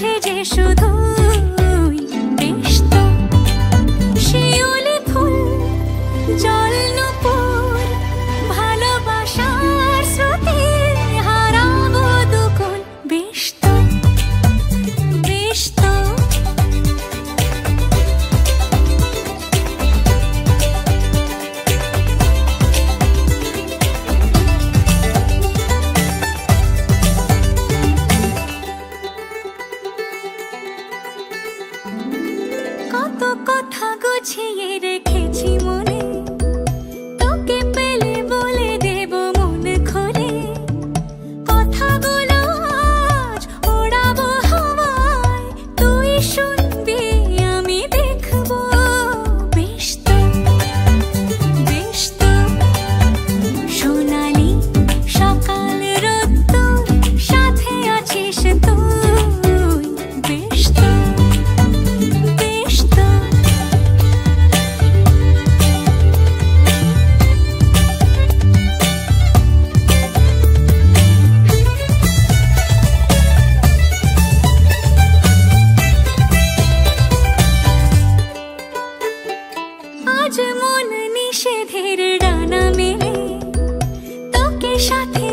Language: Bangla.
আছে যে শুধুই বেশ তো শিউলি ফুল জল নূপুর ভালোবাসার স্রোতে হারাবো দুকুল বেশ তো বেশ তো কত কথা গুছিয়ে রেখেছি মনে তোকে পেলে বলে দেব মন খুলে কথাগুলো আজ ওড়াবো হাওয়ায় তুই শুনবি আমি দেখবো বেশ তো সোনালি সকাল রোদ্দুর সাথে আছিস তুই বেশ তো আজ মন নিষেধের ডানা মেলে তোকে সাথে